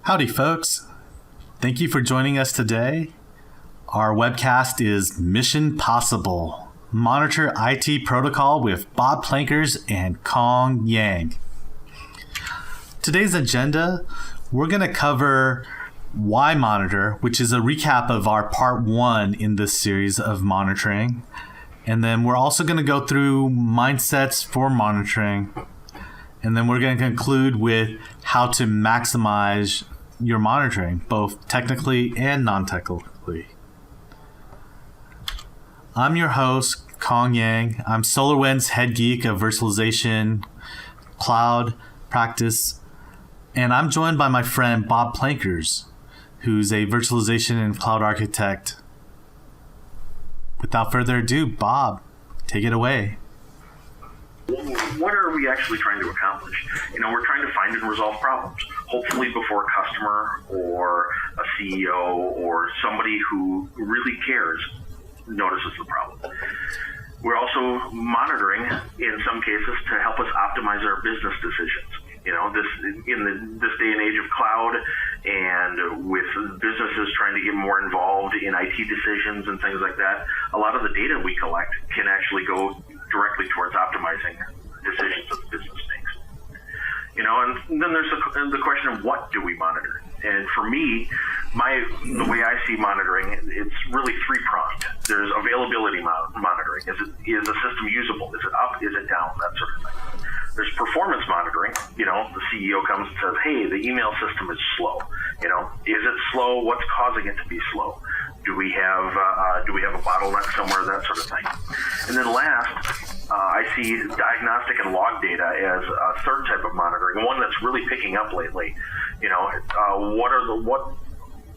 Howdy, folks. Thank you for joining us today. Our webcast is Mission Possible, Monitor IT Protocol with Bob Plankers and Kong Yang. Today's agenda, we're going to cover why monitor, which is a recap of our part 1 in this series of monitoring. And then we're also going to go through mindsets for monitoring. And then we're going to conclude with how to maximize your monitoring, both technically and non-technically. I'm your host, Kong Yang. I'm SolarWinds head geek of virtualization, cloud, practice, and I'm joined by my friend Bob Plankers, who's a virtualization and cloud architect. Without further ado, Bob, take it away. What are we actually trying to accomplish? We're trying to find and resolve problems, hopefully before a customer or a CEO or somebody who really cares notices the problem. We're also monitoring, in some cases, to help us optimize our business decisions. This day and age of cloud and with businesses trying to get more involved in IT decisions and things like that, a lot of the data we collect can actually go directly towards optimizing decisions that the business makes. And then there's the question of what do we monitor? And for me, the way I see monitoring, it's really three-pronged. There's availability monitoring. Is a system usable? Is it up? Is it down? That sort of thing. There's performance monitoring. The CEO comes and says, hey, the email system is slow. Is it slow? What's causing it to be slow? Do we have a bottleneck somewhere? That sort of thing. And then last, I see diagnostic and log data as a third type of monitoring, one that's really picking up lately.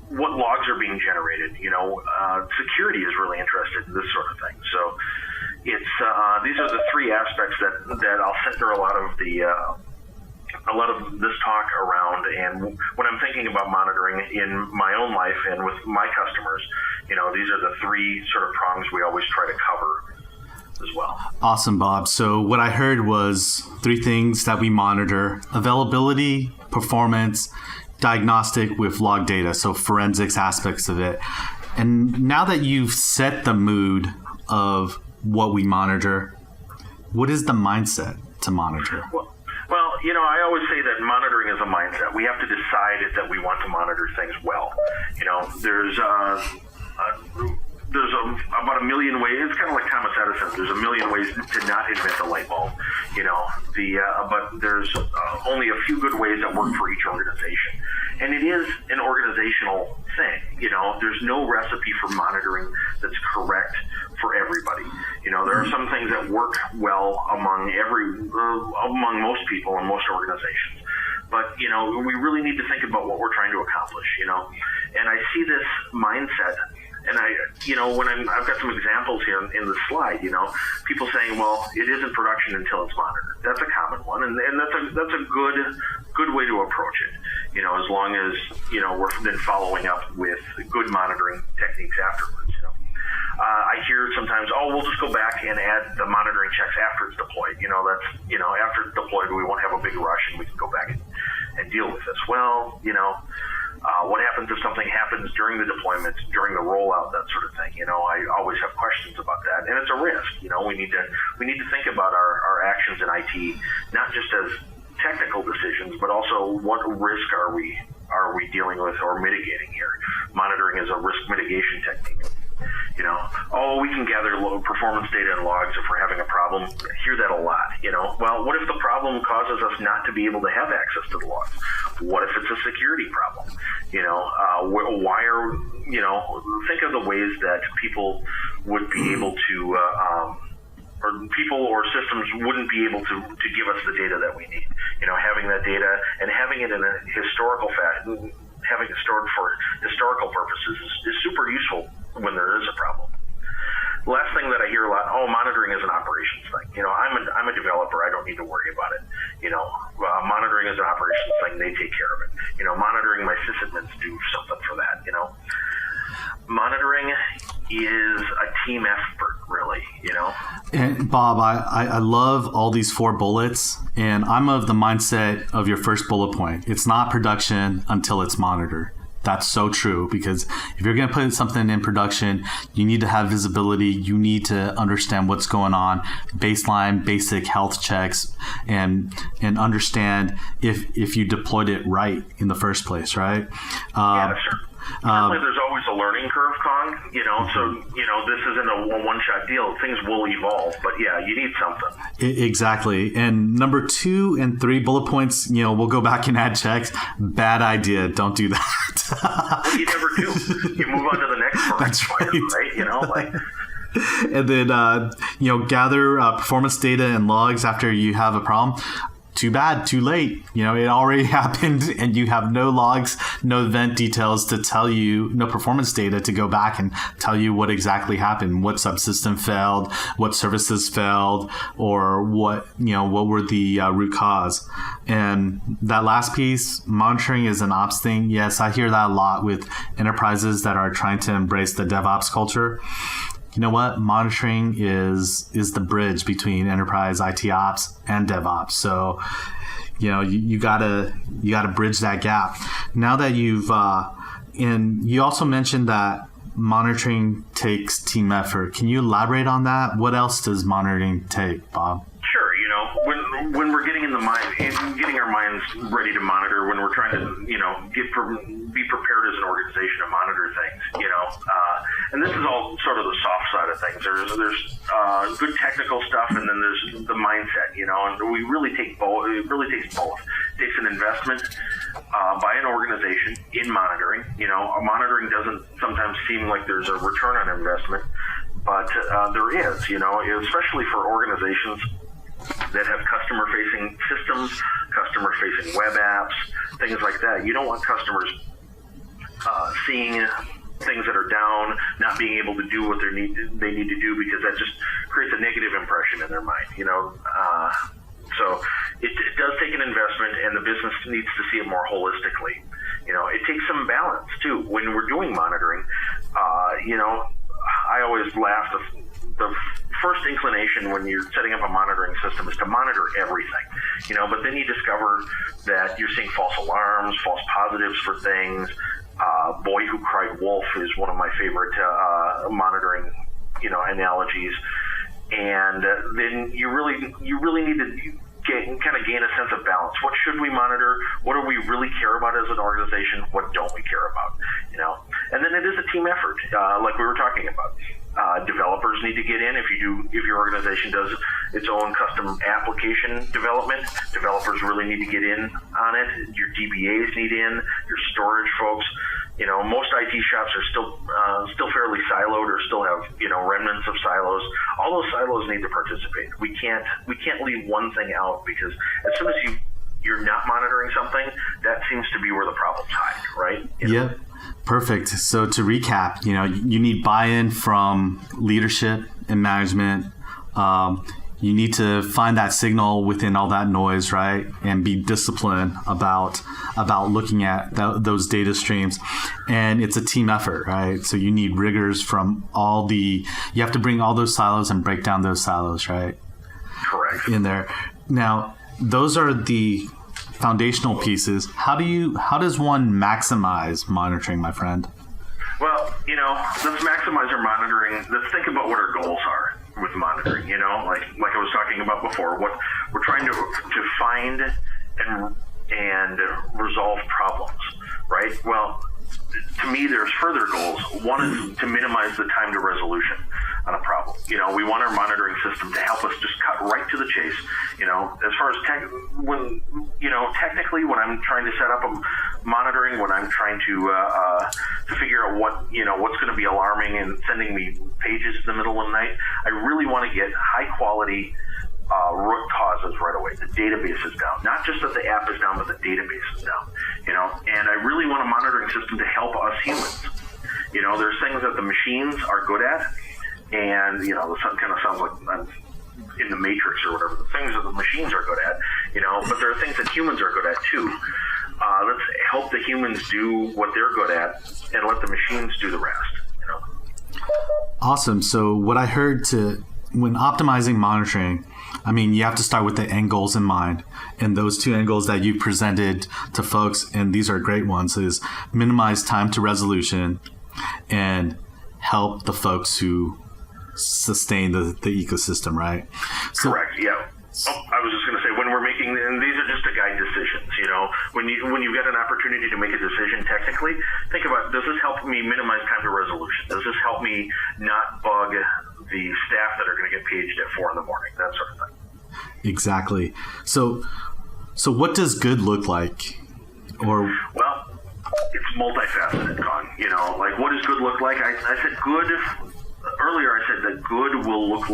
What logs are being generated? Security is really interested in this sort of thing. So it's these are the three aspects that I'll center a lot of this talk around. And when I'm thinking about monitoring in my own life and with my customers, these are the three sort of prongs we always try to cover as well. Awesome, Bob. So what I heard was three things that we monitor: availability, performance, diagnostic with log data, so forensics aspects of it. And now that you've set the mood of what we monitor, what is the mindset to monitor? Well, I always say that monitoring is a mindset. We have to decide that we want to monitor things well. There's about a million ways. It's kind of like Thomas Edison. There's a million ways to not invent the light bulb. But there's only a few good ways that work for each organization, and it is an organizational thing. There's no recipe for monitoring that's correct for everybody. There are some things that work well among most people and most organizations. But, we really need to think about what we're trying to accomplish, And I see this mindset, and I've got some examples here in the slide, people saying, well, it isn't production until it's monitored. That's a common one, and that's a good way to approach it, as long as, we're then following up with good monitoring techniques afterwards, I hear sometimes, we'll just go back and add the monitoring checks after it's deployed. After it's deployed, we won't have a big rush and we can go back and deal with this. Well, what happens if something happens during the deployment, during the rollout, that sort of thing? I always have questions about that, and it's a risk. We need to think about our actions in IT, not just as technical decisions, but also what risk are we dealing with or mitigating here? Monitoring is a risk mitigation technique. We can gather low performance data and logs if we're having a problem. I hear that a lot, Well, what if the problem causes us not to be able to have access to the logs? What if it's a security problem? Think of the ways that people would be able to, or people or systems wouldn't be able to give us the data that we need. Having that data and having it in a historical fashion, having it stored for historical purposes is super useful when there is a problem. The last thing that I hear a lot, monitoring is an operations thing. I'm a developer. I don't need to worry about it. Monitoring is an operations thing. They take care of it. Monitoring, my sysadmins do something for that. Monitoring is a team effort, really. And Bob, I love all these 4 bullets, and I'm of the mindset of your first bullet point. It's not production until it's monitored. That's so true, because if you're going to put something in production, you need to have visibility. You need to understand what's going on, baseline, basic health checks, and understand if you deployed it right in the first place, right? Yeah, sure. Certainly, there's always a learning curve, Kong. So this isn't a one-shot deal. Things will evolve, but yeah, you need something. Exactly. And number 2 and 3 bullet points, we'll go back and add checks. Bad idea. Don't do that. You never do. You move on to the next part. That's right. And then gather performance data and logs after you have a problem. Too bad, too late. It already happened, and you have no logs, no event details to tell you, no performance data to go back and tell you what exactly happened, what subsystem failed, what services failed, or what were the root cause. And that last piece, monitoring is an ops thing. Yes, I hear that a lot with enterprises that are trying to embrace the DevOps culture. You know what? Monitoring is the bridge between enterprise IT ops and DevOps. So, you gotta bridge that gap. Now that you've and you also mentioned that monitoring takes team effort. Can you elaborate on that? What else does monitoring take, Bob? Sure. When we're getting getting our minds ready to monitor, when we're trying to be prepared as an organization to monitor things, and this is all sort of the soft side of things. There's good technical stuff, and then there's the mindset, and we really take both. It really takes both. It takes an investment by an organization in monitoring. Monitoring doesn't sometimes seem like there's a return on investment, but there is. Especially for organizations that have customer-facing systems, customer-facing web apps, things like that. You don't want customers seeing things that are down, not being able to do what they need to do, because that just creates a negative impression in their mind. So it does take an investment, and the business needs to see it more holistically. It takes some balance too. When we're doing monitoring, I always laugh. The first inclination when you're setting up a monitoring system is to monitor everything, but then you discover that you're seeing false alarms, false positives for things. Boy who cried wolf is one of my favorite monitoring, analogies. And then you really need to kind of gain a sense of balance. What should we monitor? What do we really care about as an organization? What don't we care about? And then it is a team effort, like we were talking about. Developers need to get in. If your organization does its own custom application development, developers really need to get in on it. Your DBAs need in. Your storage folks. Most IT shops are still fairly siloed, or still have remnants of silos. All those silos need to participate. We can't leave one thing out, because as soon as you're not monitoring something, that seems to be where the problem's hide, right? Yep. Perfect. So to recap, you need buy-in from leadership and management. You need to find that signal within all that noise, right? And be disciplined about looking at those data streams. And it's a team effort, right? So you need riggers from you have to bring all those silos and break down those silos, right? Correct. In there. Now, those are the foundational pieces. How does one maximize monitoring, my friend? Well, let's maximize our monitoring. Let's think about what our goals are with monitoring. Like I was talking about before, what we're trying to find and resolve problems, right? Well, to me, there's further goals. One is to minimize the time to resolution on a problem. We want our monitoring system to help us just cut right to the chase. As far as technically, when I'm trying to set up a monitoring, when I'm trying to figure out what's going to be alarming and sending me pages in the middle of the night, I really want to get high quality root causes right away. The database is down. Not just that the app is down, but the database is down. And I really want a monitoring system to help us humans. There's things that the machines are good at, and this kind of sounds like I'm in the Matrix or whatever. The things that the machines are good at, but there are things that humans are good at too. Let's help the humans do what they're good at, and let the machines do the rest. Awesome. So what I heard to when optimizing monitoring, I mean, you have to start with the end goals in mind. And those two end goals that you presented to folks, and these are great ones, is minimize time to resolution and help the folks who sustain the ecosystem, right? So, correct, yeah. I was just going to say, when we're making, and these are just to guide decisions, when you've got an opportunity to make a decision technically, think about, does this help me minimize time to resolution? Does this help me not bug the staff that are going to get paged at 4 in the morning? That sort of thing. Exactly. So what does good look like? Well, it's multifaceted, Con. Like, what does good look like? I said good earlier. I said that good will look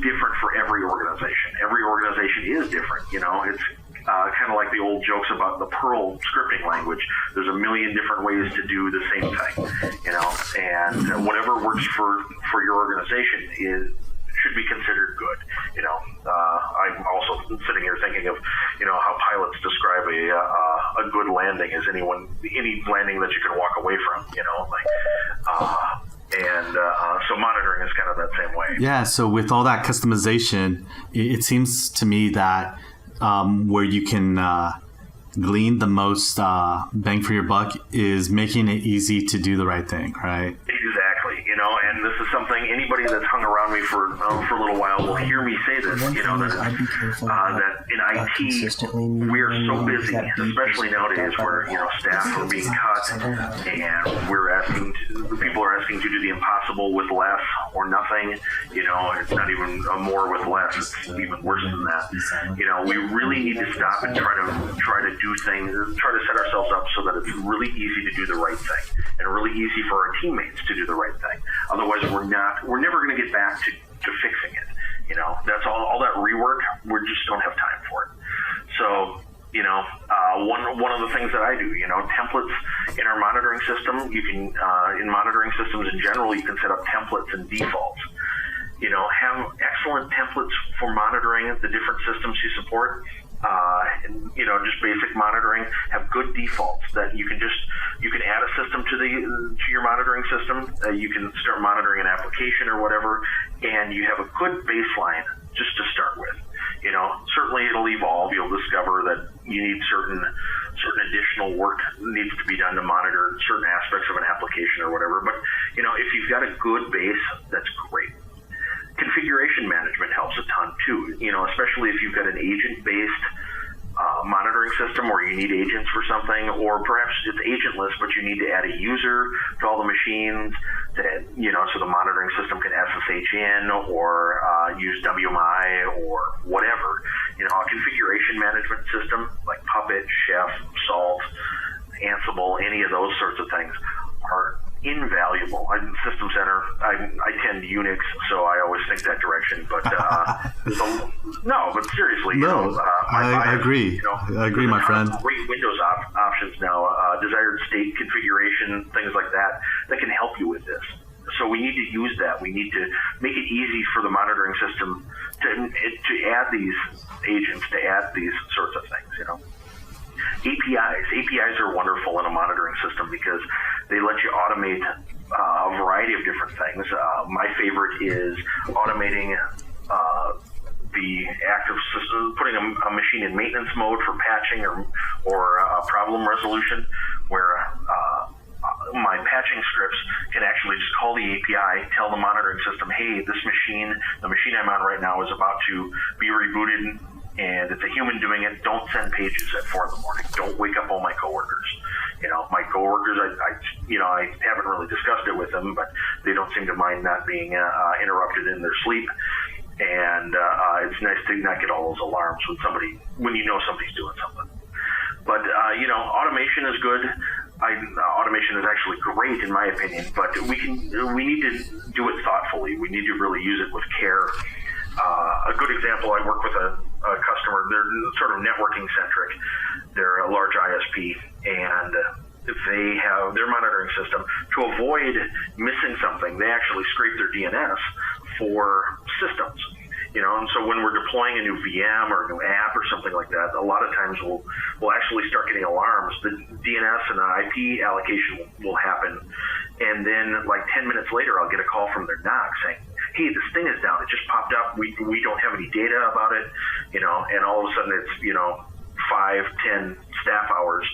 different for every organization. Every organization is different. It's kind of like the old jokes about the Perl scripting language. There's a million different ways to do the same thing, and whatever works for your organization should be considered good. I'm also sitting here thinking of, how pilots describe a good landing as any landing that you can walk away from, so monitoring is kind of that same way. Yeah. So with all that customization, it seems to me that where you can glean the most bang for your buck is making it easy to do the right thing, right? Exactly. And this is something anybody that's hung around me for a little while will hear me say this. That in IT we're so busy, especially nowadays, where staff are being cut, and people are asking to do the impossible with less or nothing. It's not even more with less; it's even worse than that. We really need to stop and try to do things, try to set ourselves up so that it's really easy to do the right thing, and really easy for our teammates to do the right thing. Otherwise, we're never going to get back to fixing it. That's all that rework. We just don't have time for it. So, one of the things that I do, templates in our monitoring system. You can in monitoring systems in general, you can set up templates and defaults. Have excellent templates for monitoring the different systems you support. Just basic monitoring. Have good defaults that you can add a system to your monitoring system. You can start monitoring an application or whatever, and you have a good baseline just to start with. Certainly it'll evolve. You'll discover that you need certain additional work needs to be done to monitor certain aspects of an application or whatever. But if you've got a good base, that's great. Configuration management helps a ton too, especially if you've got an agent-based monitoring system where you need agents for something, or perhaps it's agentless, but you need to add a user to all the machines, so the monitoring system can SSH in or use WMI or whatever. A configuration management system like Puppet, Chef, Salt, Ansible, any of those sorts of things are invaluable. I'm System Center. I tend Unix, so I always think that direction. But but seriously, I agree. I agree, my friend. Great Windows options now, desired state configuration, things like that can help you with this. So we need to use that. We need to make it easy for the monitoring system to add these agents, to add these sorts of things. APIs are wonderful in a monitoring system because they let you automate a variety of different things. My favorite is automating the active system, putting a machine in maintenance mode for patching or problem resolution, where my patching scripts can actually just call the API, tell the monitoring system, hey, the machine I'm on right now is about to be rebooted, and it's a human doing it. Don't send pages at 4 in the morning. Don't wake up all my coworkers. My coworkers, I haven't really discussed it with them, but they don't seem to mind not being interrupted in their sleep. And it's nice to not get all those alarms when you know somebody's doing something. But automation is good. Automation is actually great in my opinion, but we need to do it thoughtfully. We need to really use it with care. A good example, I work with a customer. They're sort of networking centric. They're a large ISP, and they have their monitoring system. To avoid missing something, they actually scrape their DNS for systems. And so when we're deploying a new VM or a new app or something like that, a lot of times we'll actually start getting alarms. The DNS and the IP allocation will happen, and then like 10 minutes later, I'll get a call from their NOC saying, hey, this thing is down. It just popped up. We don't have any data about it, and all of a sudden it's, 5-10 staff hours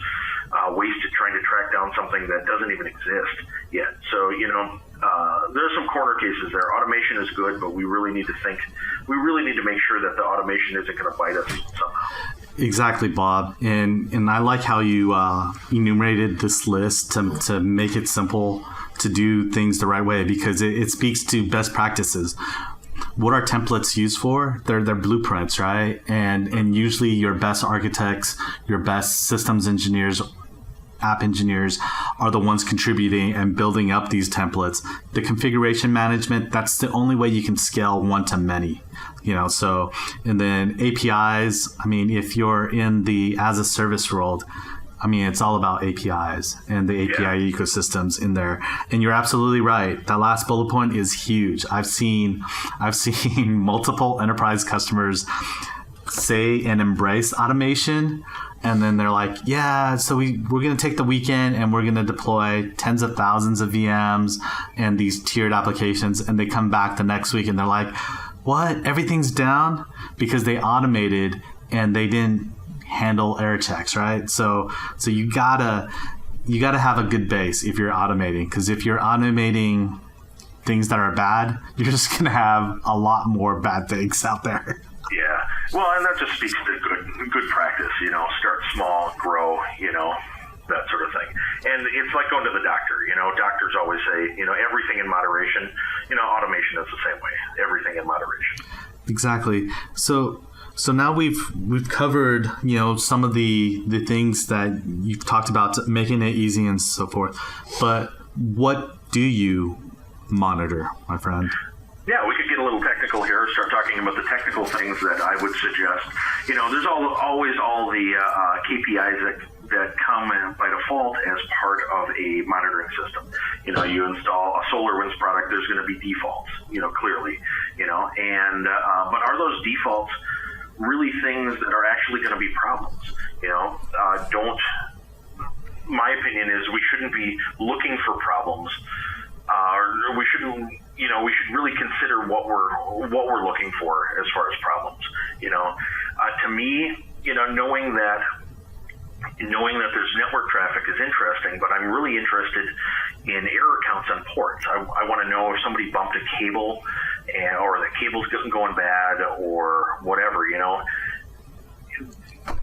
wasted trying to track down something that doesn't even exist yet. So, there's some corner cases there. Automation is good, but we really need to make sure that the automation isn't going to bite us somehow. Exactly, Bob. And I like how you enumerated this list to make it simple to do things the right way, because it speaks to best practices. What are templates used for? They're blueprints, right? And usually your best architects, your best systems engineers, app engineers are the ones contributing and building up these templates. The configuration management, that's the only way you can scale one to many. So, and then APIs, if you're in the as a service world, it's all about APIs and the API ecosystems in there. And you're absolutely right. That last bullet point is huge. I've seen multiple enterprise customers say and embrace automation, and then they're like, so we're going to take the weekend and we're going to deploy tens of thousands of VMs and these tiered applications, and they come back the next week and they're like, what? Everything's down? Because they automated and they didn't handle error checks, right? So you gotta have a good base if you're automating, because if you're automating things that are bad, you're just gonna have a lot more bad things out there. Yeah, well, and that just speaks to good practice. Start small, grow. That sort of thing. And it's like going to the doctor. Doctors always say, everything in moderation. Automation is the same way. Everything in moderation. Exactly. So now we've covered, some of the things that you've talked about, making it easy and so forth. But what do you monitor, my friend? Yeah, we could get a little technical here, start talking about the technical things that I would suggest. There's always all the KPIs that come by default as part of a monitoring system. You install a SolarWinds product, there's going to be defaults, clearly, and but are those defaults really things that are actually going to be problems? My opinion is we shouldn't be looking for problems, or we shouldn't, we should really consider what we're looking for as far as problems. To me, knowing that there's network traffic is interesting, but I'm really interested in error counts on ports. I want to know if somebody bumped a cable, or the cable's going bad, or whatever.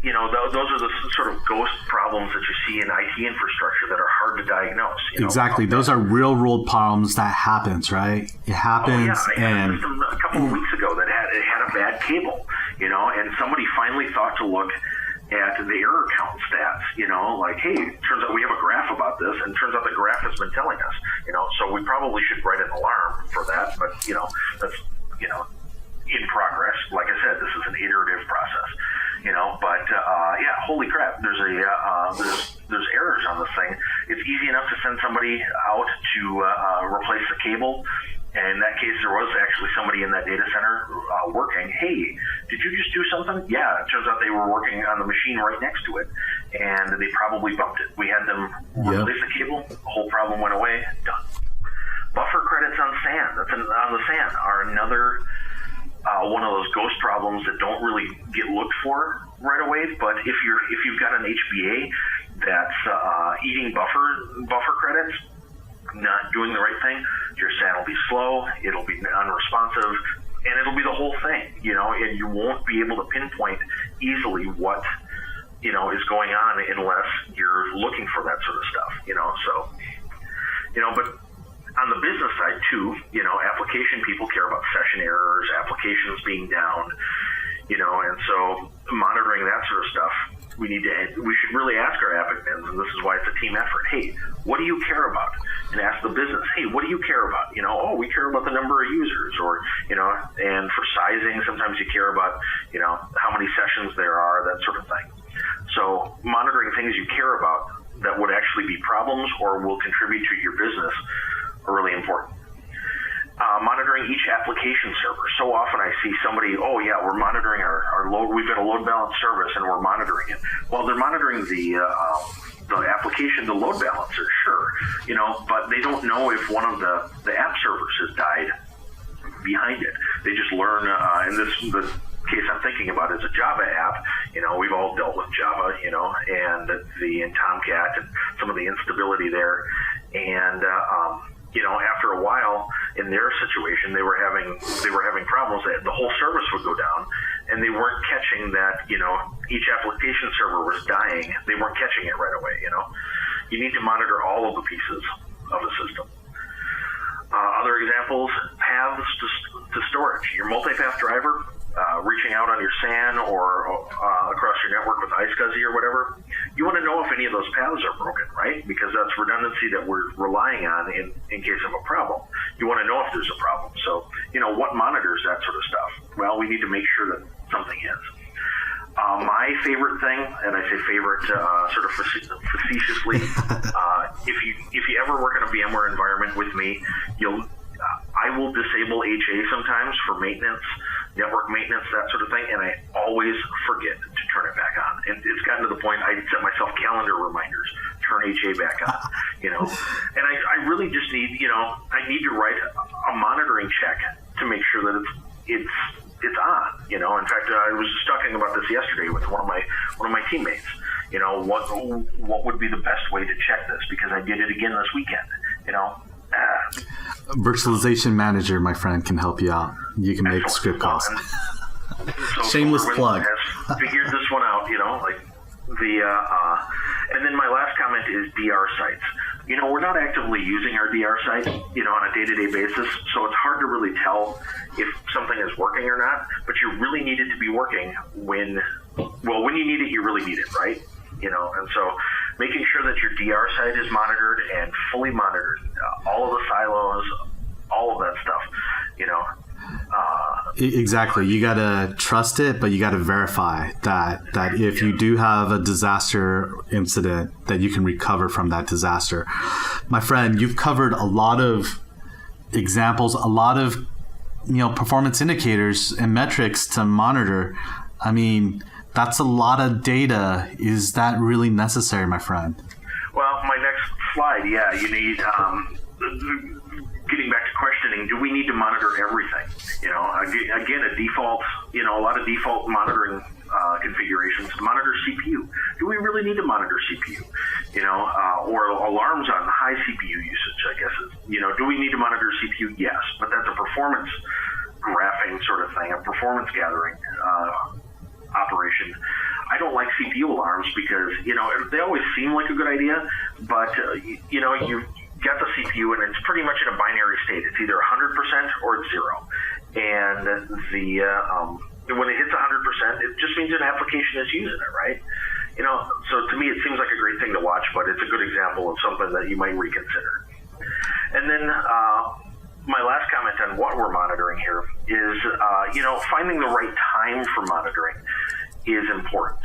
Those are the sort of ghost problems that you see in IT infrastructure that are hard to diagnose. Exactly. Those are real world problems that happens, right? It happens. I had a system a couple of weeks ago that had a bad cable, and somebody finally thought to look at the error count stats, like, hey, it turns out we have a graph about this, and it turns out the graph has been telling us, so we probably should write an alarm for that, but, that's, in progress. Like I said, this is an iterative process, but, holy crap, there's errors on this thing. It's easy enough to send somebody out to replace the cable. And in that case, there was actually somebody in that data center working. Hey, did you just do something? Yeah, it turns out they were working on the machine right next to it, and they probably bumped it. We had them replace the cable. The whole problem went away. Done. Buffer credits on SAN. On the SAN are another one of those ghost problems that don't really get looked for right away. But if you've got an HBA that's eating buffer credits, not doing the right thing, your SAN will be slow, it'll be unresponsive, and it'll be the whole thing, and you won't be able to pinpoint easily what, is going on unless you're looking for that sort of stuff, but on the business side too, application people care about session errors, applications being down, and so monitoring that sort of stuff, we should really ask our app admins, and this is why it's a team effort. Hey, what do you care about? And ask the business, hey, what do you care about? We care about the number of users, or, and for sizing, sometimes you care about, how many sessions there are, that sort of thing. So monitoring things you care about that would actually be problems or will contribute to your business are really important. monitoring each application server. So often I see somebody, oh yeah, we're monitoring our load. We've got a load balance service and we're monitoring it. Well, they're monitoring the application, the load balancer, sure, but they don't know if one of the app servers has died behind it. They just learn, and the case I'm thinking about is a Java app. We've all dealt with Java, and and Tomcat and some of the instability there. And after a while, in their situation, they were having problems. The whole service would go down, and they weren't catching that. Each application server was dying. They weren't catching it right away. You need to monitor all of the pieces of the system. Other examples: paths to storage. Your multipath driver reaching out on your SAN or across your network with iSCSI or whatever. You want to know if any of those paths are broken, right? Because that's redundancy that we're relying on in case of a problem. You want to know if there's a problem. So, what monitors that sort of stuff? Well, we need to make sure that something is. My favorite thing, and I say favorite sort of facetiously, if you ever work in a VMware environment with me, I will disable HA sometimes for maintenance, network maintenance, that sort of thing, and I always forget to turn it back on. And it's gotten to the point I set myself calendar reminders, turn HA back on, And I really just need, I need to write a monitoring check to make sure that it's on. In fact, I was just talking about this yesterday with one of my teammates. What would be the best way to check this? Because I did it again this weekend. Virtualization Manager, my friend, can help you out. You can make script calls. Shameless plug. Has figured this one out, and then my last comment is DR sites. We're not actively using our DR sites, on a day-to-day basis, so it's hard to really tell if something is working or not, but you really need it to be working when you need it, you really need it, right? And so making sure that your DR site is monitored and fully monitored, all of the silos, all of that stuff, Exactly. You got to trust it, but you got to verify that if you do have a disaster incident, that you can recover from that disaster. My friend, you've covered a lot of examples, a lot of performance indicators and metrics to monitor. I mean, that's a lot of data. Is that really necessary, my friend? Well, my next slide, you need, getting back to questioning, do we need to monitor everything? Again, a lot of default monitoring configurations monitor CPU. Do we really need to monitor CPU? Or alarms on high CPU usage, I guess. Do we need to monitor CPU? Yes, but that's a performance graphing sort of thing, a performance gathering operation. I don't like CPU alarms because, they always seem like a good idea, but, you got the CPU and it's pretty much in a binary state. It's either 100% or it's 0. And when it hits 100%, it just means an application is using it, right? So to me, it seems like a great thing to watch, but it's a good example of something that you might reconsider. And then my last comment on what we're monitoring here is, finding the right time for monitoring is important.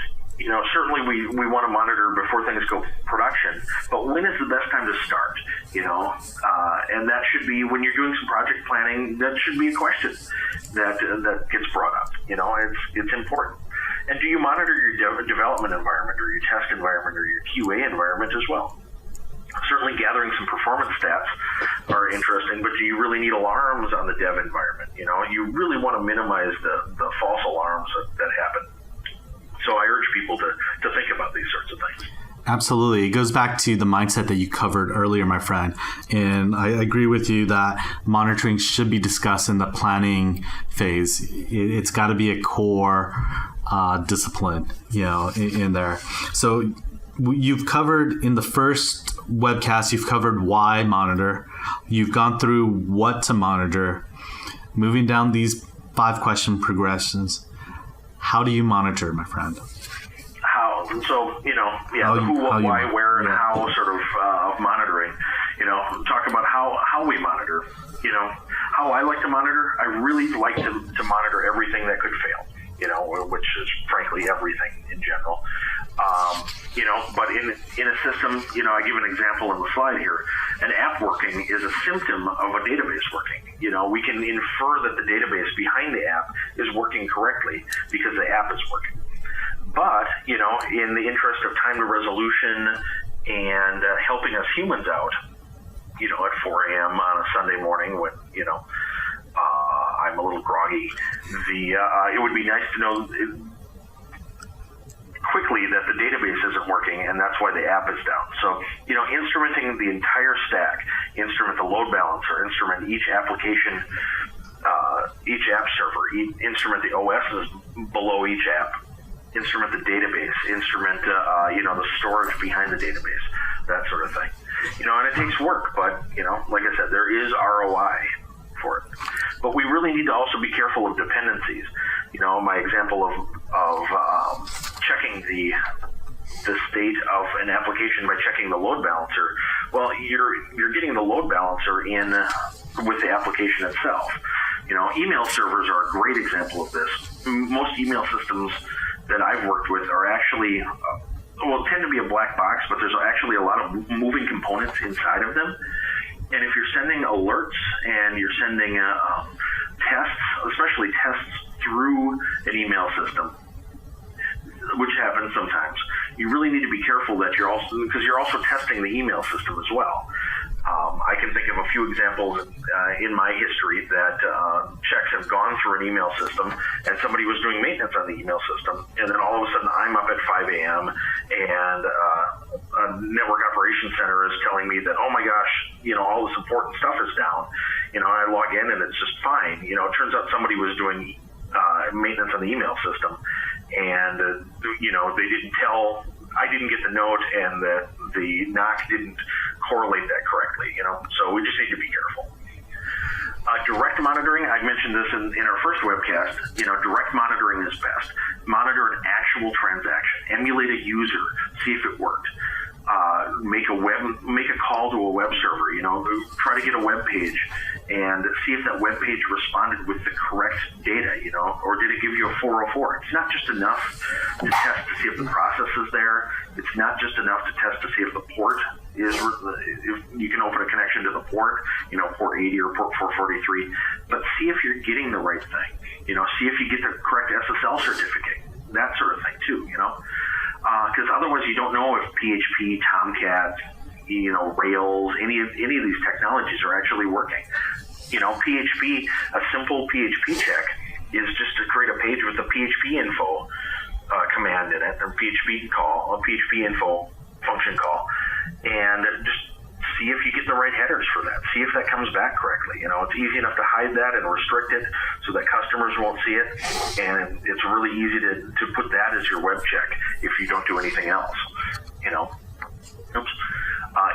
Certainly we want to monitor before things go production, but when is the best time to start? And that should be when you're doing some project planning. That should be a question that gets brought up. It's important. And do you monitor your development environment or your test environment or your QA environment as well? Certainly gathering some performance stats are interesting, but do you really need alarms on the dev environment? You really want to minimize the false alarms that happen. So I urge people to think about these sorts of things. Absolutely. It goes back to the mindset that you covered earlier, my friend. And I agree with you that monitoring should be discussed in the planning phase. It's got to be a core discipline, in there. So you've covered in the first webcast, you've covered why monitor. You've gone through what to monitor. Moving down these 5-question progressions. How do you monitor, my friend? How? So, who, what, why, where, and how sort of monitoring. Talk about how we monitor. How I like to monitor. I really like to monitor everything that could fail, which is frankly everything in general. But in a system, I give an example in the slide here. An app working is a symptom of a database working. We can infer that the database behind the app is working correctly because the app is working. But, in the interest of time to resolution and helping us humans out, at 4 a.m. on a Sunday morning when, I'm a little groggy, it would be nice to know quickly that the database isn't working, and that's why the app is down. So, instrumenting the entire stack, instrument the load balancer, instrument each application, each app server, instrument the OSs below each app, instrument the database, instrument, the storage behind the database, that sort of thing. And it takes work, but, like I said, there is ROI for it. But we really need to also be careful of dependencies. My example of checking the state of an application by checking the load balancer. Well, you're getting the load balancer in with the application itself. Email servers are a great example of this. Most email systems that I've worked with are actually tend to be a black box, but there's actually a lot of moving components inside of them. And if you're sending alerts and you're sending tests, especially tests through an email system, which happens sometimes, you really need to be careful that you're also testing the email system as well. I can think of a few examples in my history that checks have gone through an email system and somebody was doing maintenance on the email system, and then all of a sudden I'm up at 5 a.m. and a network operations center is telling me that, oh my gosh, all this important stuff is down. I log in and it's just fine. It turns out somebody was doing maintenance on the email system, and they didn't tell. I didn't get the note, and the knock didn't correlate that correctly. So we just need to be careful. Direct monitoring, I mentioned this in our first webcast. Direct monitoring is best. Monitor an actual transaction, emulate a user, see if it worked. Make a call to a web server. Try to get a web page and see if that web page responded with the correct data. Or did it give you a 404? It's not just enough to test to see if the process is there. It's not just enough to test to see if the port is. If you can open a connection to the port, port 80 or port 443, but see if you're getting the right thing. See if you get the correct SSL certificate. That sort of thing too. Because otherwise you don't know if PHP, Tomcat, Rails, any of these technologies are actually working. PHP, a simple PHP check is just to create a page with the PHP info command in it, or PHP call, a PHP info function call, and just see if you get the right headers for that. See if that comes back correctly. It's easy enough to hide that and restrict it so that customers won't see it, and it's really easy to put that as your web check if you don't do anything else.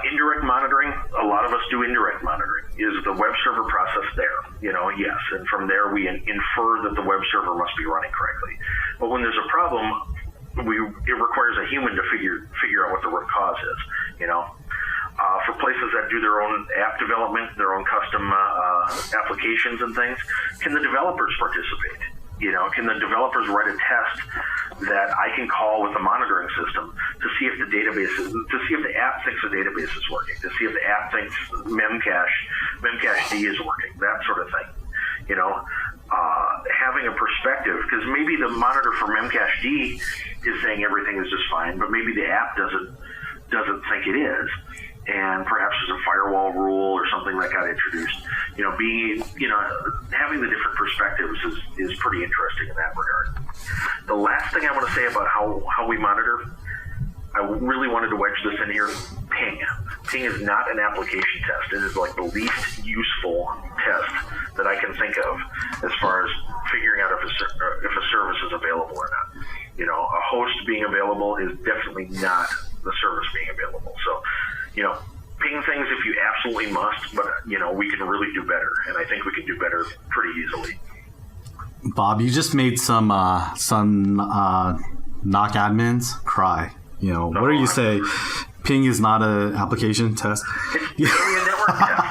Indirect monitoring, a lot of us do indirect monitoring. Is the web server process there? Yes, and from there we infer that the web server must be running correctly. But when there's a problem, it requires a human to figure out what the root cause is. For places that do their own app development, their own custom applications and things, can the developers participate? Can the developers write a test that I can call with a monitoring system to see if the app thinks the database is working, to see if the app thinks Memcached is working, that sort of thing. Having a perspective, because maybe the monitor for Memcached is saying everything is just fine, but maybe the app doesn't think it is. And perhaps there's a firewall rule or something that got introduced. Having the different perspectives is pretty interesting in that regard. The last thing I want to say about how we monitor, I really wanted to wedge this in here. Ping. Ping is not an application test. It is like the least useful test that I can think of as far as figuring out if a service is available or not. A host being available is definitely not the service being available. So, ping things if you absolutely must, but, we can really do better. And I think we can do better pretty easily. Bob, you just made some knock admins cry. What do you say? Ping is not an application test. It's really a network test.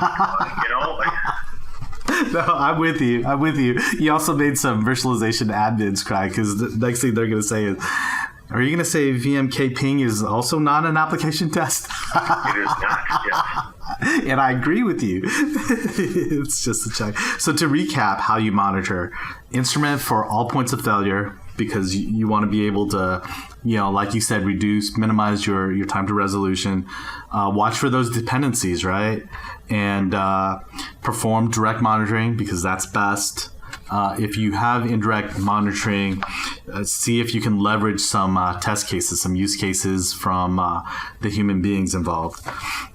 No, I'm with you. You also made some virtualization admins cry because the next thing they're going to say is, Are you going to say VMK ping is also not an application test? It is not, yes. And I agree with you. It's just a check. So to recap how you monitor, instrument for all points of failure, because you want to be able to, like you said, minimize your time to resolution. Watch for those dependencies, right? And perform direct monitoring, because that's best. If you have indirect monitoring, see if you can leverage some test cases, some use cases from the human beings involved.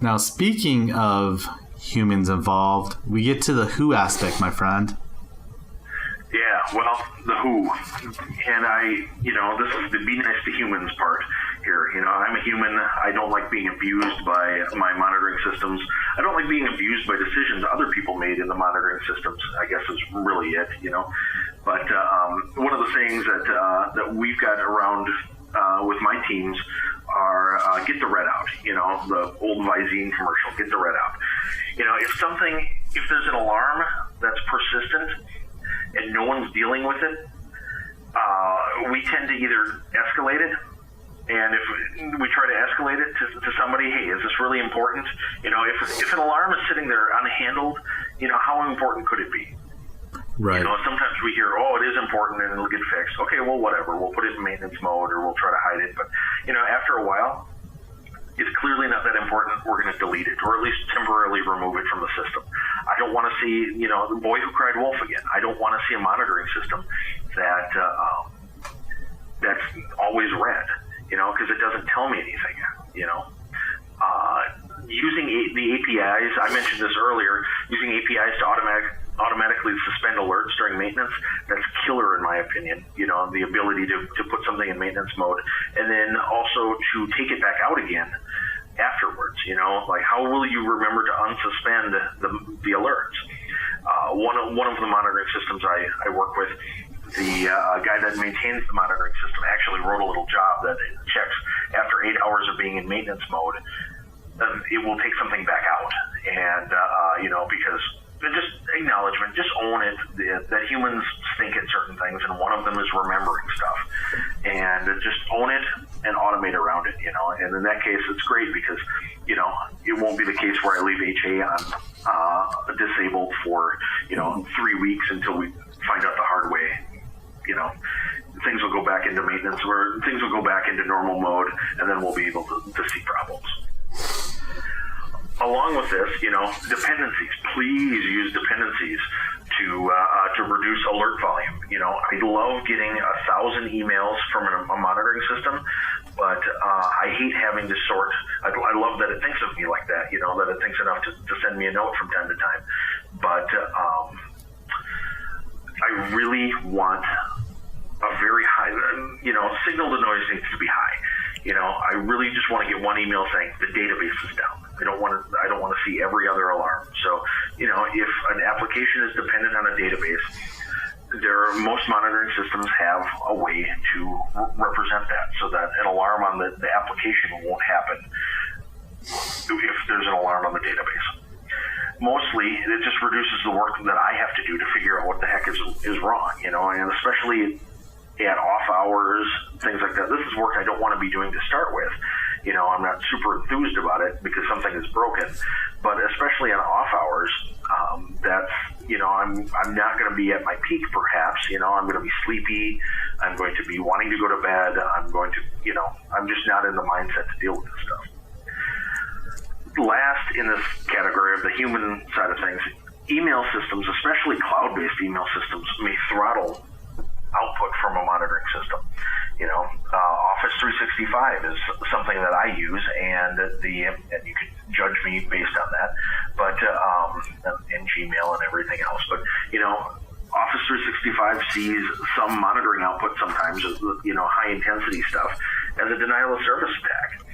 Now, speaking of humans involved, we get to the who aspect, my friend. Yeah, well, the who. And this is the be nice to humans part here. I'm a human. I don't like being abused by my monitoring systems. I don't like being abused by decisions other people made in the monitoring systems, I guess is really it, But one of the things that we've got around with my teams are get the red out, the old Visine commercial, get the red out. If there's an alarm that's persistent and no one's dealing with it, we tend to either escalate it. And if we try to escalate it to somebody, hey, is this really important? If an alarm is sitting there unhandled, how important could it be? Right. Sometimes we hear, it is important and it'll get fixed. Okay, well, whatever. We'll put it in maintenance mode or we'll try to hide it. But, after a while, it's clearly not that important. We're going to delete it, or at least temporarily remove it from the system. I don't want to see, the boy who cried wolf again. I don't want to see a monitoring system that that's always red, because it doesn't tell me anything, Using the APIs, I mentioned this earlier, using APIs to automatically suspend alerts during maintenance, that's killer in my opinion, the ability to put something in maintenance mode and then also to take it back out again afterwards, like how will you remember to unsuspend the alerts? One of the monitoring systems I work with, the guy that maintains the monitoring system actually wrote a little job that checks after 8 hours of being in maintenance mode, it will take something back out. And, because just acknowledgement, just own it, that humans stink at certain things, and one of them is remembering stuff. And just own it and automate around it, And in that case, it's great because, it won't be the case where I leave HA on disabled for, 3 weeks until we find out the hard way. Things will go back into maintenance, or things will go back into normal mode, and then we'll be able to see problems. Along with this, dependencies. Please use dependencies to reduce alert volume. I love getting 1,000 emails from a monitoring system, but I hate having to sort. I love that it thinks of me like that, that it thinks enough to send me a note from time to time. But I really want a very high, signal to noise needs to be high. I really just want to get one email saying the database is down. I don't want to see every other alarm. So, if an application is dependent on a database, most monitoring systems have a way to represent that so that an alarm on the application won't happen if there's an alarm on the database. Mostly, it just reduces the work that I have to do to figure out what the heck is wrong, and especially at off hours, things like that. This is work I don't want to be doing to start with. I'm not super enthused about it because something is broken, but especially on off hours, that's, I'm not going to be at my peak perhaps, I'm going to be sleepy. I'm going to be wanting to go to bed. I'm going to, I'm just not in the mindset to deal with this stuff. Last in this category of the human side of things, email systems, especially cloud-based email systems, may throttle output from a monitoring system. Office 365 is something that I use, and you can judge me based on that, but and Gmail and everything else. But Office 365 sees some monitoring output sometimes, high intensity stuff, as a denial of service attack.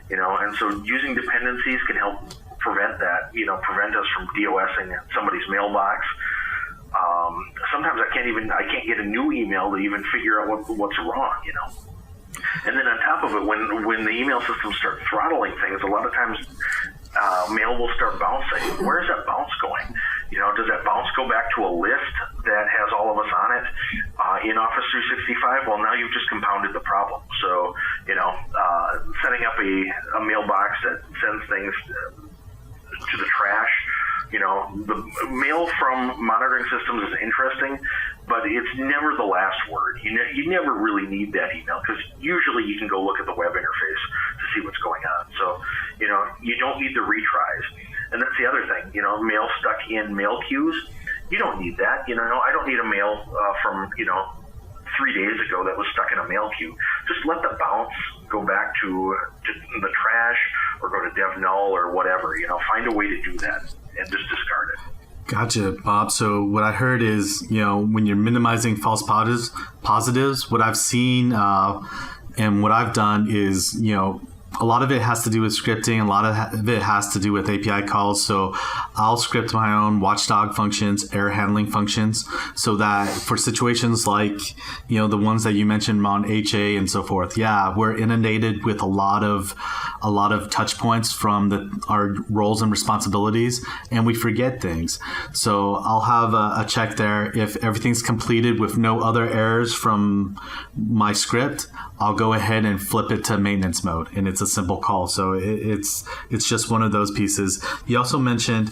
And so using dependencies can help prevent that. Prevent us from DOSing somebody's mailbox. Sometimes I can't get a new email to even figure out what's wrong, And then on top of it, when the email systems start throttling things, a lot of times mail will start bouncing. Where is that bounce going? Does that bounce go back to a list that has all of us on it in Office 365, well, now you've just compounded the problem. So, setting up a mailbox that sends things to the trash, the mail from monitoring systems is interesting, but it's never the last word. You never really need that email, because usually you can go look at the web interface to see what's going on. So, you don't need the retries. And that's the other thing, mail stuck in mail queues. You don't need that. I don't need a mail from, 3 days ago that was stuck in a mail queue. Just let the bounce go back to the trash or go to dev null or whatever. Find a way to do that and just discard it. Gotcha, Bob. So what I heard is, when you're minimizing false positives, what I've seen and what I've done is, a lot of it has to do with scripting. A lot of it has to do with API calls. So I'll script my own watchdog functions, error handling functions, so that for situations like, the ones that you mentioned on HA and so forth, we're inundated with a lot of touch points from our roles and responsibilities, and we forget things. So I'll have a check there. If everything's completed with no other errors from my script, I'll go ahead and flip it to maintenance mode, and it's a simple call. So it's just one of those pieces. You also mentioned,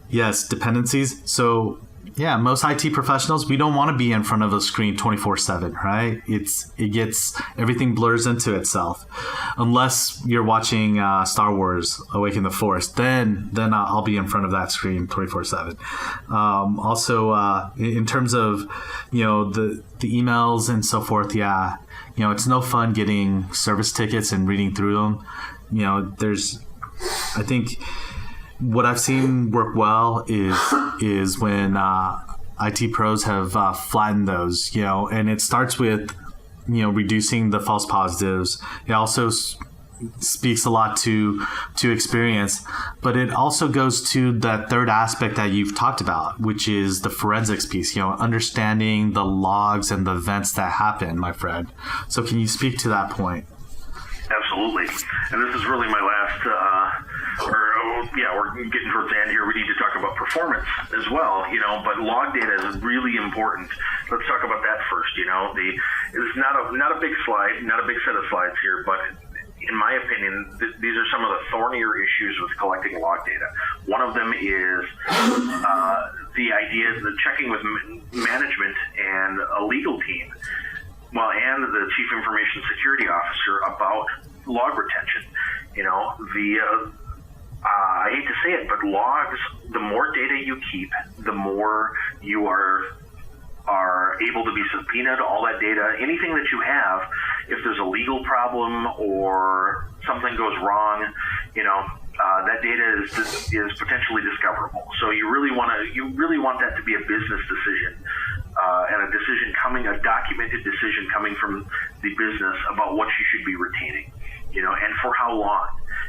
yes, dependencies. So most IT professionals, we don't want to be in front of a screen 24/7, right? Everything blurs into itself, unless you're watching Star Wars: Awaken the Force. Then I'll be in front of that screen 24/7. Also, in terms of the emails and so forth, it's no fun getting service tickets and reading through them. I think what I've seen work well is when IT pros have flattened those, and it starts with, reducing the false positives. It also speaks a lot to experience, but it also goes to that third aspect that you've talked about, which is the forensics piece, understanding the logs and the events that happen, my friend. So can you speak to that point? Absolutely. And this is really my last, we're getting towards the end here. We need to talk about performance as well, but log data is really important. Let's talk about that first. It's not a big slide, not a big set of slides here, but in my opinion, these are some of the thornier issues with collecting log data. One of them is the idea that checking with management and a legal team, and the chief information security officer about log retention. I hate to say it, but logs, the more data you keep, the more you are able to be subpoenaed, all that data, anything that you have. If there's a legal problem or something goes wrong, that data is potentially discoverable. So you really want that to be a business decision, and a documented decision coming from the business about what you should be retaining, and for how long.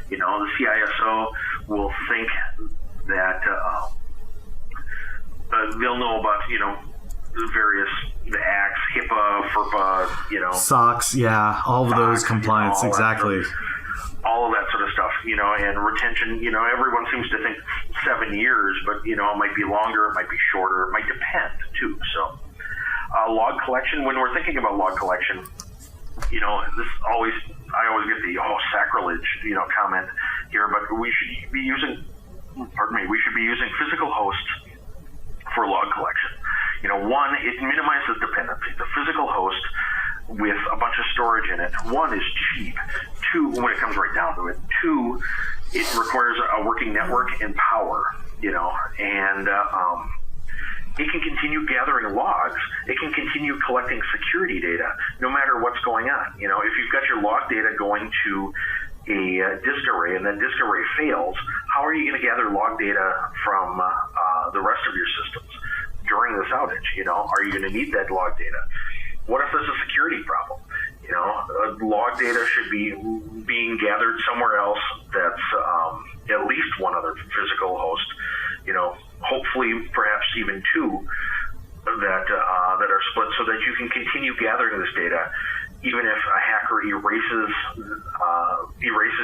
The CISO will think that they'll know about, the acts, HIPAA, FERPA, SOX, all of those compliance, exactly. All of that sort of stuff, and retention, everyone seems to think 7 years, but, it might be longer, it might be shorter, it might depend too. So log collection, when we're thinking about log collection, I always get the sacrilege, comment here, but we should be using physical hosts for log collection. One, it minimizes dependency. The physical host with a bunch of storage in it, one, is cheap. Two, when it comes right down to it, two, it requires a working network and power, and it can continue gathering logs. It can continue collecting security data no matter what's going on. If you've got your log data going to a disk array and that disk array fails, how are you going to gather log data from the rest of your systems during this outage? Are you going to need that log data? What if there's a security problem? Log data should be being gathered somewhere else that's at least one other physical host, hopefully perhaps even two that are split, so that you can continue gathering this data, even if a hacker erases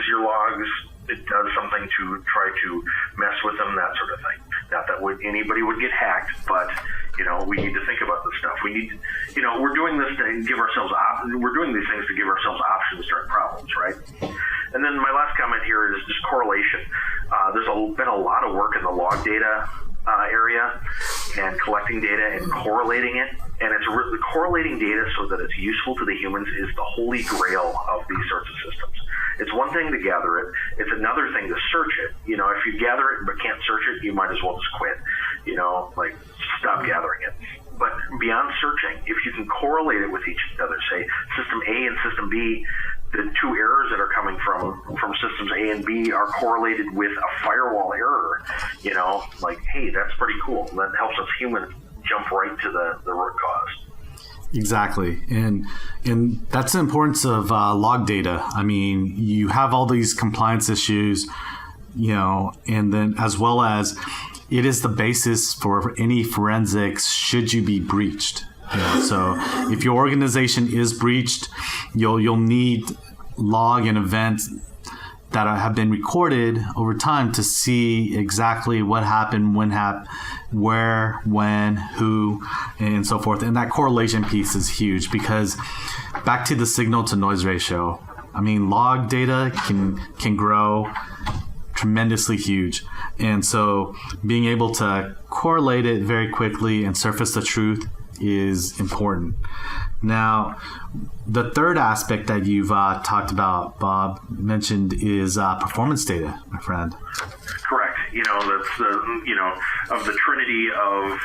your logs, it does something to try to mess with them, that sort of thing. Not that anybody would get hacked, but We need to think about this stuff. We need, we're doing this to give ourselves we're doing these things to give ourselves options during problems, right? And then my last comment here is just correlation. There's been a lot of work in the log data area and collecting data and correlating it. And it's correlating data so that it's useful to the humans is the holy grail of these sorts of systems. It's one thing to gather it. It's another thing to search it. If you gather it but can't search it, you might as well just quit. Stop gathering it. But beyond searching, if you can correlate it with each other, say system A and system B, the two errors that are coming from systems A and B are correlated with a firewall error, hey, that's pretty cool. That helps us humans jump right to the root cause. Exactly. And that's the importance of log data. I mean, you have all these compliance issues, and then as well as it is the basis for any forensics should you be breached. So if your organization is breached, you'll need log and events that have been recorded over time to see exactly what happened, where, when, who, and so forth. And that correlation piece is huge because back to the signal to noise ratio. I mean, log data can grow tremendously huge. And so being able to correlate it very quickly and surface the truth is important. Now, the third aspect that you've talked about, Bob, mentioned is performance data, my friend. Correct. That's of the trinity of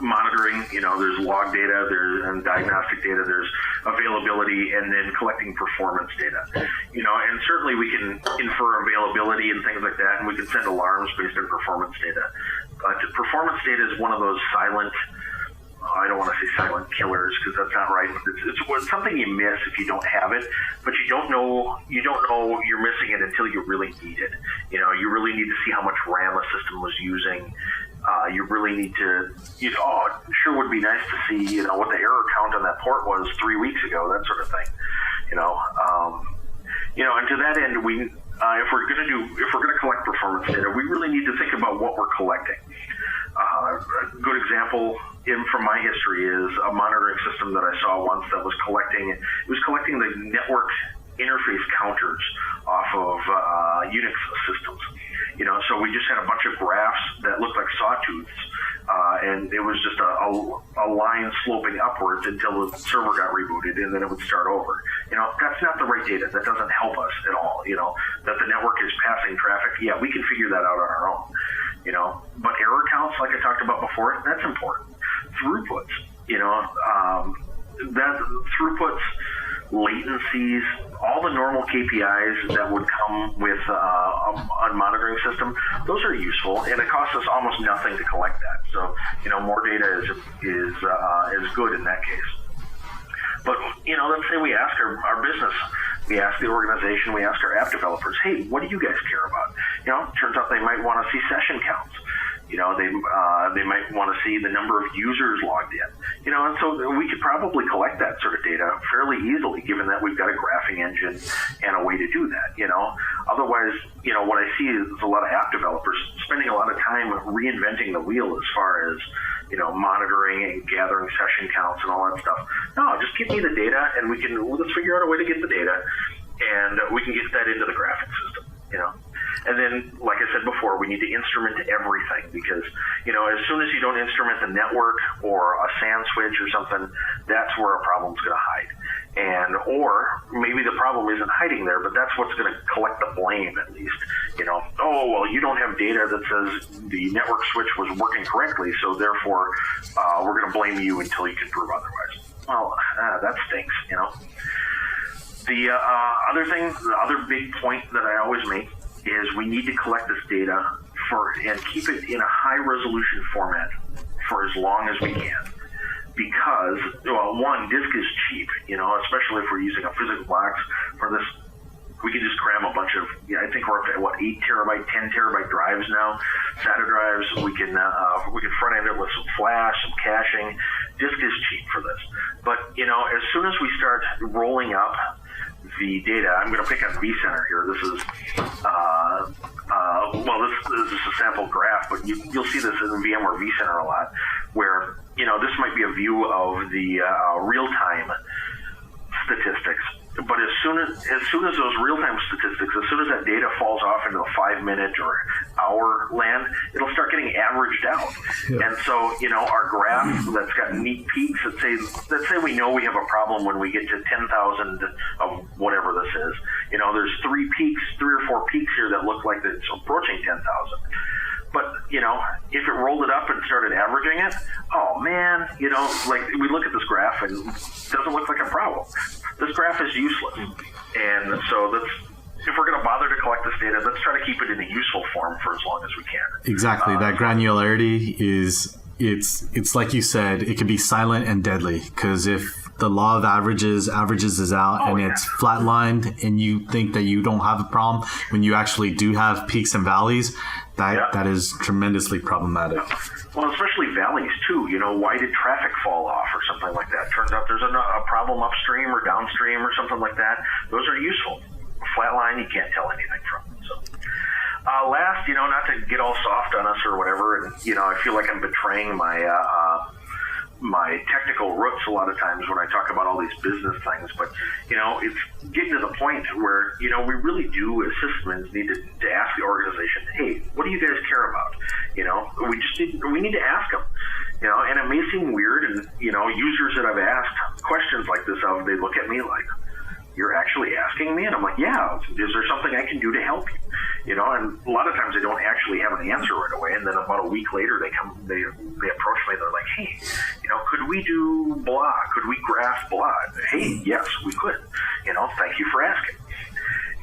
monitoring. There's log data, and diagnostic data. There's availability, and then collecting performance data. And certainly we can infer availability and things like that, and we can send alarms based on performance data. But performance data is one of those silent. I don't want to say silent killers because that's not right. It's something you miss if you don't have it, but you don't know you're missing it until you really need it. You really need to see how much RAM a system was using. You really need to, it sure would be nice to see, what the error count on that port was 3 weeks ago, that sort of thing. And to that end, if we're going to collect performance data, we really need to think about what we're collecting. A good example from my history is a monitoring system that I saw once that was collecting the network interface counters off of Unix systems. So we just had a bunch of graphs that looked like sawtooths, and it was just a line sloping upwards until the server got rebooted, and then it would start over. That's not the right data. That doesn't help us at all. That the network is passing traffic. Yeah, we can figure that out on our own. But error counts, like I talked about before, that's important. Throughputs, throughputs, latencies, all the normal KPIs that would come with a monitoring system, those are useful, and it costs us almost nothing to collect that. So, more data is good in that case. But, let's say we ask our business, we ask the organization, we ask our app developers, hey, what do you guys care about? Turns out they might want to see session counts. They might want to see the number of users logged in. And so we could probably collect that sort of data fairly easily, given that we've got a graphing engine and a way to do that. Otherwise, what I see is a lot of app developers spending a lot of time reinventing the wheel as far as monitoring and gathering session counts and all that stuff. No, just give me the data, and let's figure out a way to get the data, and we can get that into the graphic system. And then, like I said before, we need to instrument everything because, as soon as you don't instrument the network or a SAN switch or something, that's where a problem's going to hide. Or maybe the problem isn't hiding there, but that's what's going to collect the blame at least. You don't have data that says the network switch was working correctly, so therefore we're going to blame you until you can prove otherwise. Well, that stinks, The other big point that I always make is we need to collect this data and keep it in a high resolution format for as long as we can. Because, one, disk is cheap, especially if we're using a physical box for this. We can just cram a bunch of, I think we're up to 8 terabyte, 10 terabyte drives now, SATA drives. We can front end it with some flash, some caching. Disk is cheap for this. But, as soon as we start rolling up the data, I'm going to pick on vCenter here. This is, this is a sample graph, but you'll see this in VMware vCenter a lot. where, this might be a view of the real-time statistics. But as soon as those real-time statistics, as soon as that data falls off into the 5-minute or hour land, it'll start getting averaged out. Yeah. And so, our graph that's got neat peaks, let's say we know we have a problem when we get to 10,000 of whatever this is. There's 3 or 4 peaks here that look like it's approaching 10,000. But, if it rolled it up and started averaging it, oh man, like we look at this graph and it doesn't look like a problem. This graph is useless. And so if we're going to bother to collect this data, let's try to keep it in a useful form for as long as we can. Exactly. That granularity it's like you said, it can be silent and deadly, because if the law of averages is out it's flatlined and you think that you don't have a problem when you actually do have peaks and valleys, that is tremendously problematic. Yeah. Well, especially valleys too. Why did traffic fall off or something like that? Turns out there's a problem upstream or downstream or something like that. Those are useful. Flatline, you can't tell anything from. So, last, not to get all soft on us or whatever, and I feel like I'm betraying my technical roots a lot of times when I talk about all these business things, but it's getting to the point where we really do as sysadmins need to ask the organization, hey, what do you guys care about? We need to ask them. And it may seem weird, and users that I've asked questions like this of, they look at me like, you're actually asking me? And I'm like, yeah, is there something I can do to help you? And a lot of times they don't actually have an answer right away. And then about a week later, they approach me. They're like, hey, could we do blah? Could we graph blah? Hey, yes, we could. Thank you for asking.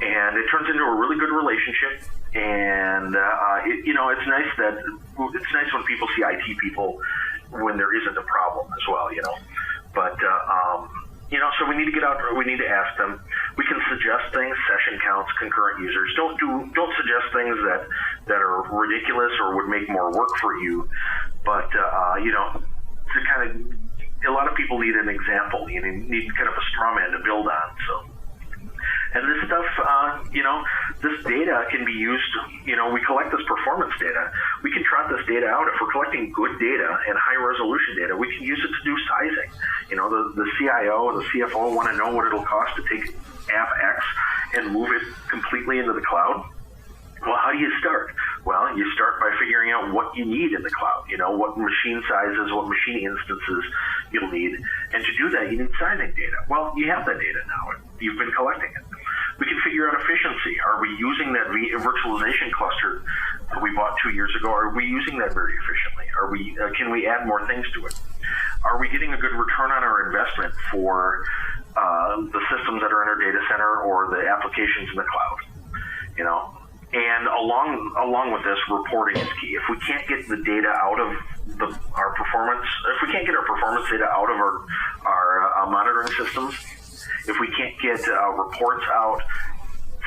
And it turns into a really good relationship. And, it's nice when people see IT people when there isn't a problem as well, But, so we need to get out there. We need to ask them. We can suggest things, session counts, concurrent users. Don't suggest things that are ridiculous or would make more work for you. But to kind of, a lot of people need an example. You need kind of a straw man to build on. So, and this stuff, this data can be used. We collect this performance data. We can trot this data out. If we're collecting good data and high resolution data, we can use it to do sizing. The CIO and the CFO want to know what it'll cost to take app X and move it completely into the cloud. Well, how do you start? Well, you start by figuring out what you need in the cloud, what machine sizes, what machine instances you'll need. And to do that, you need sizing data. Well, you have that data now. You've been collecting it. We can figure out efficiency. Are we using that virtualization cluster that we bought 2 years ago? Are we using that very efficiently? Can we add more things to it? Are we getting a good return on our investment for the systems that are in our data center or the applications in the cloud? And along with this, reporting is key. If we can't get the data out of our performance, if we can't get our performance data out of our monitoring systems, if we can't get reports out,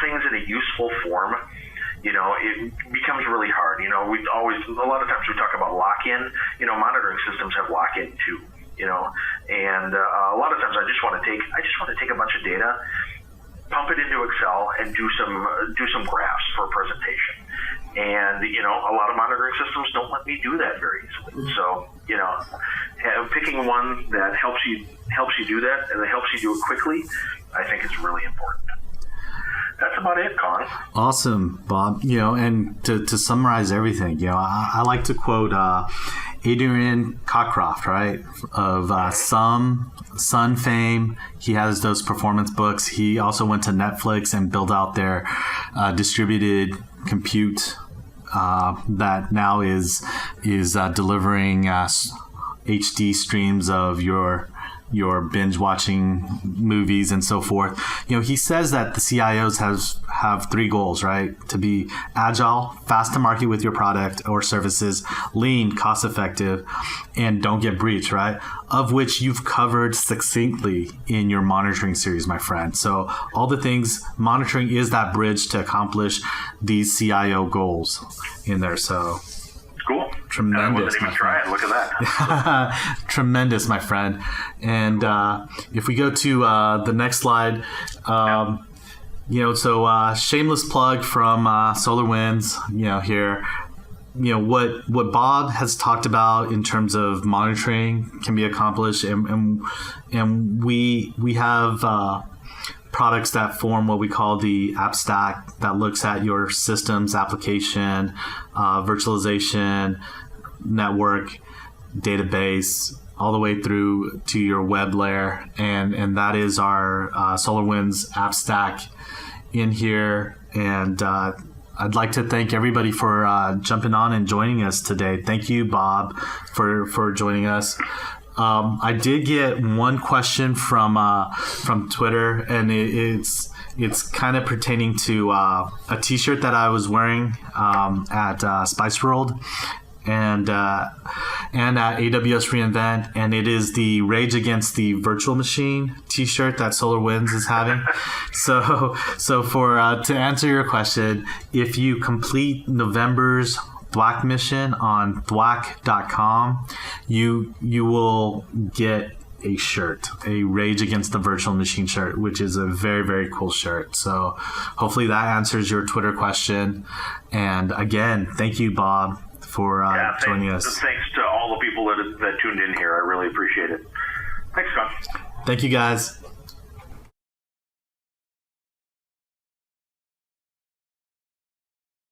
things in a useful form, it becomes really hard. A lot of times we talk about lock-in. Monitoring systems have lock-in too. And a lot of times I just want to take a bunch of data, pump it into Excel, and do some graphs for a presentation. And a lot of monitoring systems don't let me do that very easily. So picking one that helps you do that and that helps you do it quickly, I think is really important. That's about it, Con. Awesome, Bob. And to summarize everything, I like to quote Adrian Cockcroft, right, of Sun fame. He has those performance books. He also went to Netflix and built out their distributed compute that now is delivering HD streams of your binge watching movies and so forth. He says that the CIOs have 3 goals, right? To be agile, fast to market with your product or services, lean, cost effective, and don't get breached, right? Of which you've covered succinctly in your monitoring series, my friend. So all the things, monitoring is that bridge to accomplish these CIO goals in there. So cool. Tremendous. I wasn't even trying. Look at that. Tremendous, my friend. And if we go to the next slide, shameless plug from SolarWinds, here. what Bob has talked about in terms of monitoring can be accomplished, and we have products that form what we call the app stack that looks at your system's application, virtualization, network, database, all the way through to your web layer, and that is our SolarWinds app stack in here. And I'd like to thank everybody for jumping on and joining us today. Thank you, Bob, for joining us. I did get one question from Twitter, and it's kind of pertaining to a T-shirt that I was wearing at Spice World and at AWS reInvent, and it is the Rage Against the Virtual Machine T-shirt that SolarWinds is having. So to answer your question, if you complete November's Thwack mission on thwack.com, you will get a shirt, a Rage Against the Virtual Machine shirt, which is a very, very cool shirt. So hopefully that answers your Twitter question. And again, thank you, Bob, for joining us. Thanks to all the people that tuned in here. I really appreciate it. Thanks, Scott. Thank you, guys.